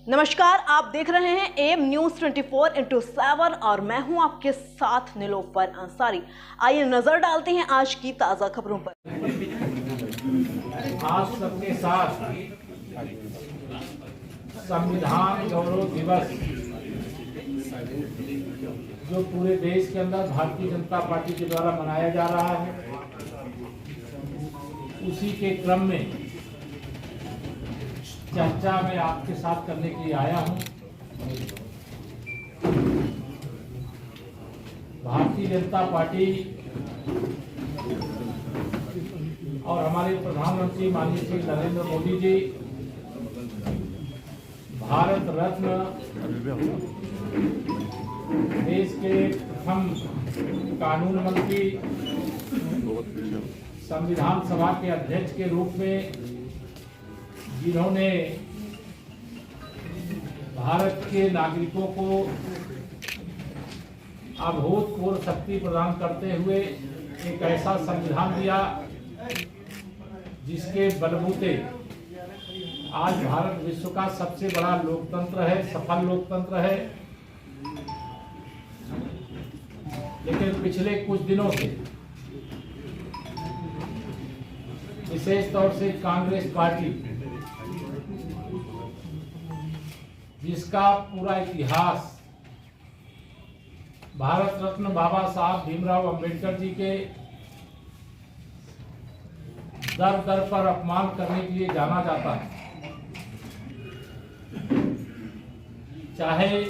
नमस्कार, आप देख रहे हैं एम न्यूज 24/7 और मैं हूं आपके साथ निलोफर अंसारी। आइए नजर डालते हैं आज की ताजा खबरों पर। आज सबके साथ संविधान गौरव दिवस जो पूरे देश के अंदर भारतीय जनता पार्टी के द्वारा मनाया जा रहा है, उसी के क्रम में चर्चा मैं आपके साथ करने के लिए आया हूं। भारतीय जनता पार्टी और हमारे प्रधानमंत्री माननीय श्री नरेंद्र मोदी जी भारत रत्न, देश के प्रथम कानून मंत्री, संविधान सभा के अध्यक्ष के रूप में जिन्होंने भारत के नागरिकों को अभूतपूर्व शक्ति प्रदान करते हुए एक ऐसा संविधान दिया जिसके बलबूते आज भारत विश्व का सबसे बड़ा लोकतंत्र है, सफल लोकतंत्र है। लेकिन पिछले कुछ दिनों से विशेष तौर से कांग्रेस पार्टी, जिसका पूरा इतिहास भारत रत्न बाबा साहब भीमराव अंबेडकर जी के दर दर पर अपमान करने के लिए जाना जाता है, चाहे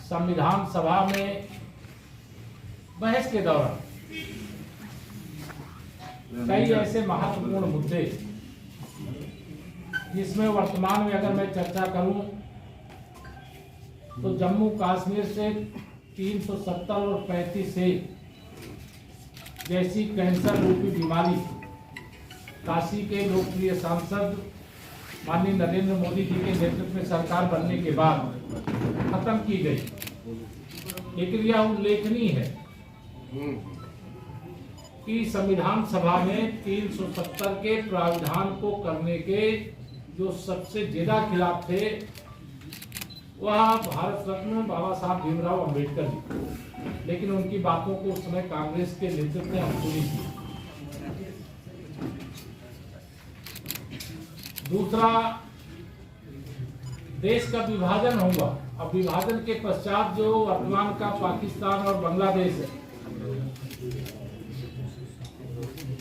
संविधान सभा में बहस के दौरान कई ऐसे महत्वपूर्ण मुद्दे जिसमें वर्तमान में अगर मैं चर्चा करूं तो जम्मू कश्मीर से 370 और 35 जैसी कैंसर रूपी बीमारी काशी के लोकप्रिय सांसद माननीय नरेंद्र मोदी जी के नेतृत्व में सरकार बनने के बाद खत्म की गई। लेकिन यह उल्लेखनीय है कि संविधान सभा में 370 के प्रावधान को करने के जो सबसे ज्यादा खिलाफ थे वह भारत रत्न बाबा साहब भीमराव अंबेडकर जी, लेकिन उनकी बातों को उस समय कांग्रेस के नेतृत्व ने अनसुनी की। दूसरा, देश का विभाजन हुआ। अब विभाजन के पश्चात जो वर्तमान का पाकिस्तान और बांग्लादेश है,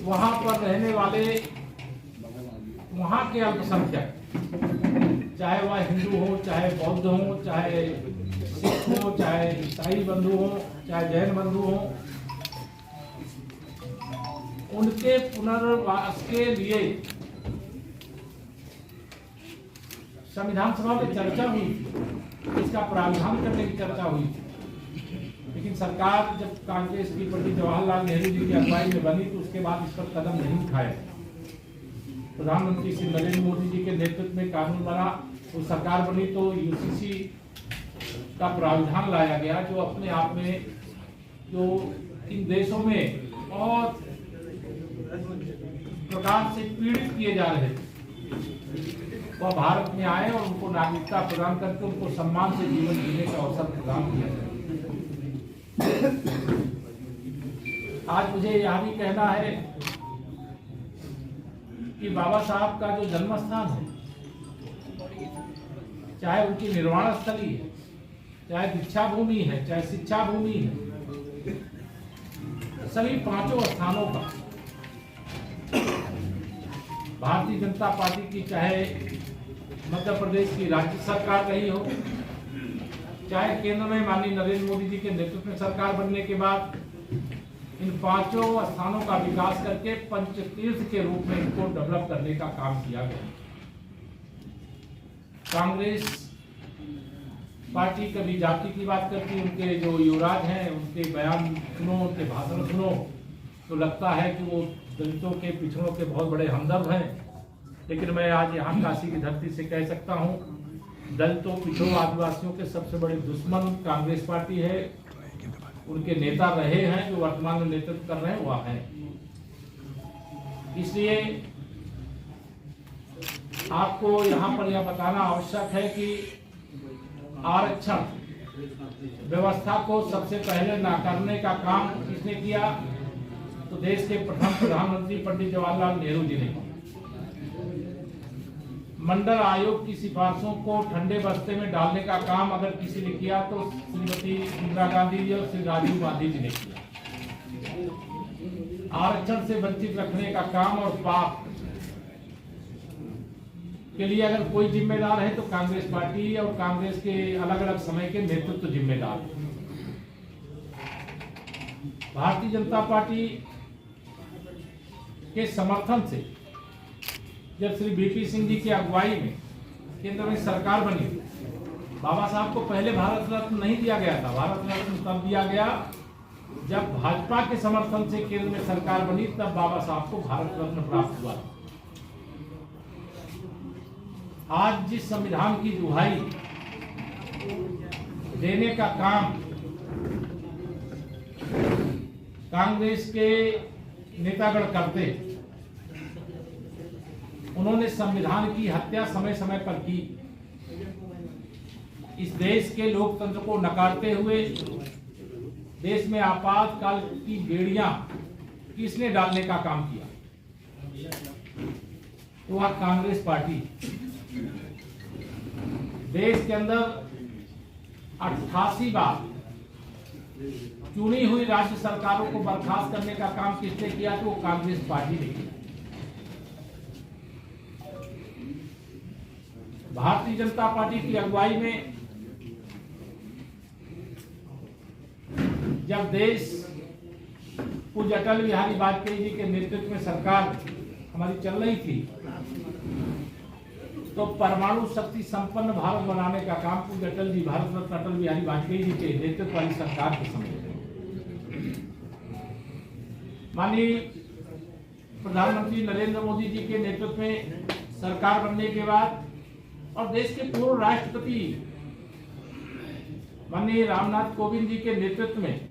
वहां पर रहने वाले वहां के अल्पसंख्यक, चाहे वह हिंदू हो, चाहे बौद्ध हो, चाहे सिख हो, चाहे ईसाई बंधु हो, चाहे जैन बंधु हो, उनके पुनर्वास के लिए संविधान सभा में चर्चा हुई थी, इसका प्रावधान करने की चर्चा हुई थी। लेकिन सरकार जब कांग्रेस की पंडित जवाहरलाल नेहरू जी की अगुवाई में बनी तो उसके बाद इस पर कदम नहीं उठाया। प्रधानमंत्री श्री नरेंद्र मोदी जी के नेतृत्व में कानून बना, तो सरकार बनी तो यूसीसी का प्रावधान लाया गया, जो अपने आप में जो इन देशों में बहुत प्रकार से पीड़ित किए जा रहे थे वह भारत में आए और उनको नागरिकता प्रदान करके उनको सम्मान से जीवन जीने का अवसर प्रदान किया जाए। आज मुझे यह भी कहना है कि बाबा साहब का जो जन्म स्थान है, चाहे उनकी निर्वाण स्थली है, चाहे दीक्षा भूमि है, चाहे शिक्षा भूमि है, सभी पांचों स्थानों का भारतीय जनता पार्टी की, चाहे मध्य प्रदेश की राज्य सरकार रही हो, चाहे केंद्र में माननीय नरेंद्र मोदी जी के नेतृत्व में सरकार बनने के बाद, इन पांचों स्थानों का विकास करके पंचतीर्थ के रूप में इनको डेवलप करने का काम किया गया। कांग्रेस पार्टी कभी जाति की बात करती, उनके जो युवराज हैं उनके बयान सुनो, उनके भाषण सुनो तो लगता है कि वो दलितों के, पिछड़ों के बहुत बड़े हमदर्द हैं। लेकिन मैं आज यहाँ काशी की धरती से कह सकता हूँ, दलितों, पिछड़ों, आदिवासियों के सबसे बड़े दुश्मन कांग्रेस पार्टी है। उनके नेता रहे हैं, जो वर्तमान में नेतृत्व कर रहे हैं वह हैं। इसलिए आपको यहाँ पर यह बताना आवश्यक है कि आरक्षण व्यवस्था को सबसे पहले नाकारने का काम किसने किया? तो देश के प्रथम प्रधानमंत्री पंडित जवाहरलाल नेहरू जी ने। मंडल आयोग की सिफारिशों को ठंडे बस्ते में डालने का काम अगर किसी ने किया तो श्रीमती इंदिरा गांधी जी और श्री राजीव गांधी जी ने किया। आरक्षण से वंचित रखने का काम और पाप के लिए अगर कोई जिम्मेदार है तो कांग्रेस पार्टी और कांग्रेस के अलग अलग समय के नेतृत्व जिम्मेदार है। भारतीय जनता पार्टी के समर्थन से जब श्री बीपी सिंह जी की अगुवाई में केंद्र में सरकार बनी, बाबा साहब को पहले भारत रत्न नहीं दिया गया था। भारत रत्न तब दिया गया जब भाजपा के समर्थन से केंद्र में सरकार बनी, तब बाबा साहब को भारत रत्न प्राप्त हुआ। आज जिस संविधान की दुहाई देने का काम कांग्रेस के नेतागण करते, उन्होंने संविधान की हत्या समय समय पर की। इस देश के लोकतंत्र को नकारते हुए देश में आपातकाल की बेड़ियां किसने डालने का काम किया? तो वह कांग्रेस पार्टी। देश के अंदर 88 बार चुनी हुई राज्य सरकारों को बर्खास्त करने का काम किसने किया? तो वो कांग्रेस पार्टी ने किया। भारतीय जनता पार्टी की अगुवाई में जब देश पूज्य अटल बिहारी वाजपेयी जी के नेतृत्व में सरकार हमारी चल रही थी, तो परमाणु शक्ति संपन्न भारत बनाने का काम पूज्य अटल जी, भारत रत्न अटल बिहारी वाजपेयी जी के नेतृत्व वाली सरकार के समय माननीय प्रधानमंत्री नरेंद्र मोदी जी के नेतृत्व में सरकार बनने के बाद और देश के पूर्व राष्ट्रपति माननीय रामनाथ कोविंद जी के नेतृत्व में